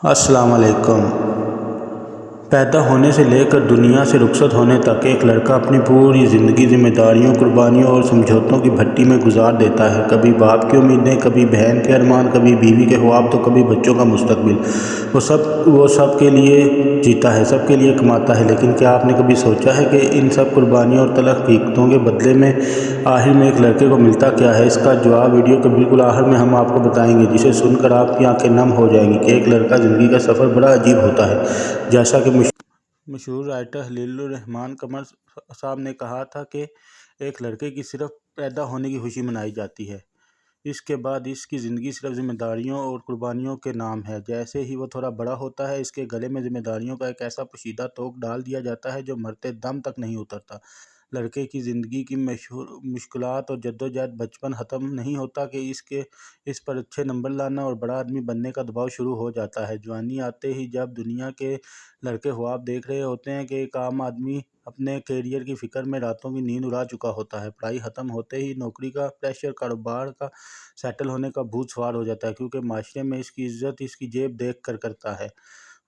السلام علیکم۔ پیدا ہونے سے لے کر دنیا سے رخصت ہونے تک ایک لڑکا اپنی پوری زندگی ذمہ داریوں، قربانیوں اور سمجھوتوں کی بھٹی میں گزار دیتا ہے۔ کبھی باپ کی امیدیں، کبھی بہن کے ارمان، کبھی بیوی کے خواب تو کبھی بچوں کا مستقبل۔ وہ سب کے لیے جیتا ہے، سب کے لیے کماتا ہے، لیکن کیا آپ نے کبھی سوچا ہے کہ ان سب قربانیوں اور تلخ حقیقتوں کے بدلے میں آخر میں ایک لڑکے کو ملتا کیا ہے؟ اس کا جواب ویڈیو کے بالکل آخر میں ہم آپ کو بتائیں گے، جسے سن کر آپ کی آنکھیں نم ہو جائیں گی کہ ایک لڑکا زندگی کا سفر بڑا عجیب ہوتا ہے۔ جیسا کہ مشہور رائٹر خلیل الرحمن قمر صاحب نے کہا تھا کہ ایک لڑکے کی صرف پیدا ہونے کی خوشی منائی جاتی ہے، اس کے بعد اس کی زندگی صرف ذمہ داریوں اور قربانیوں کے نام ہے۔ جیسے ہی وہ تھوڑا بڑا ہوتا ہے، اس کے گلے میں ذمہ داریوں کا ایک ایسا پوشیدہ طوق ڈال دیا جاتا ہے جو مرتے دم تک نہیں اترتا۔ لڑکے کی زندگی کی مشکلات اور جدوجہد بچپن ختم نہیں ہوتا کہ اس پر اچھے نمبر لانا اور بڑا آدمی بننے کا دباؤ شروع ہو جاتا ہے۔ جوانی آتے ہی جب دنیا کے لڑکے خواب دیکھ رہے ہوتے ہیں کہ ایک عام آدمی اپنے کیریئر کی فکر میں راتوں کی نیند اڑا چکا ہوتا ہے، پڑھائی ختم ہوتے ہی نوکری کا پریشر، کاروبار کا سیٹل ہونے کا بھوت سوار ہو جاتا ہے، کیونکہ معاشرے میں اس کی عزت اس کی جیب دیکھ کر کرتا ہے۔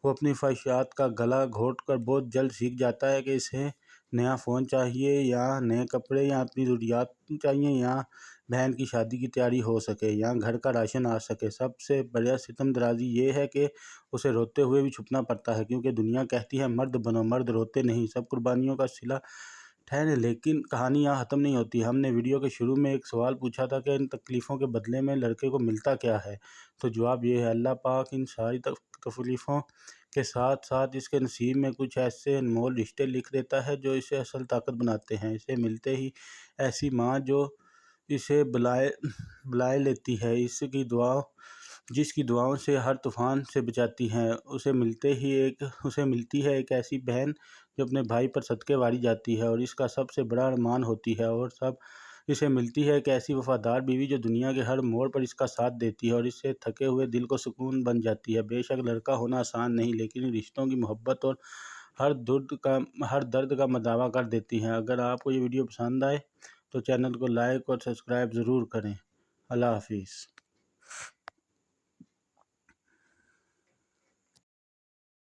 وہ اپنی خواہشات کا گلا گھونٹ کر بہت جلد سیکھ جاتا ہے کہ اسے نیا فون چاہیے یا نئے کپڑے، یا اپنی ضروریات چاہیے، یا بہن کی شادی کی تیاری ہو سکے، یا گھر کا راشن آ سکے۔ سب سے بڑا ستم درازی یہ ہے کہ اسے روتے ہوئے بھی چھپنا پڑتا ہے، کیونکہ دنیا کہتی ہے مرد بنو، مرد روتے نہیں، سب قربانیوں کا صلہ ٹھہرے۔ لیکن کہانی یہاں ختم نہیں ہوتی۔ ہم نے ویڈیو کے شروع میں ایک سوال پوچھا تھا کہ ان تکلیفوں کے بدلے میں لڑکے کو ملتا کیا ہے؟ تو جواب یہ ہے، اللہ پاک ان ساری تکلیفوں کے ساتھ ساتھ اس کے نصیب میں کچھ ایسے انمول رشتے لکھ دیتا ہے جو اسے اصل طاقت بناتے ہیں۔ اسے ملتے ہی ایسی ماں جو اسے بلائے لیتی ہے، جس کی دعاؤں سے ہر طوفان سے بچاتی ہیں۔ اسے ملتی ہے ایک ایسی بہن جو اپنے بھائی پر صدقے واری جاتی ہے اور اس کا سب سے بڑا ارمان ہوتی ہے، اور اسے ملتی ہے ایک ایسی وفادار بیوی جو دنیا کے ہر موڑ پر اس کا ساتھ دیتی ہے اور اس سے تھکے ہوئے دل کو سکون بن جاتی ہے۔ بے شک لڑکا ہونا آسان نہیں، لیکن ان رشتوں کی محبت اور ہر درد کا مداوا کر دیتی ہیں۔ اگر آپ کو یہ ویڈیو پسند آئے تو چینل کو لائک اور سبسکرائب ضرور کریں۔ اللہ حافظ۔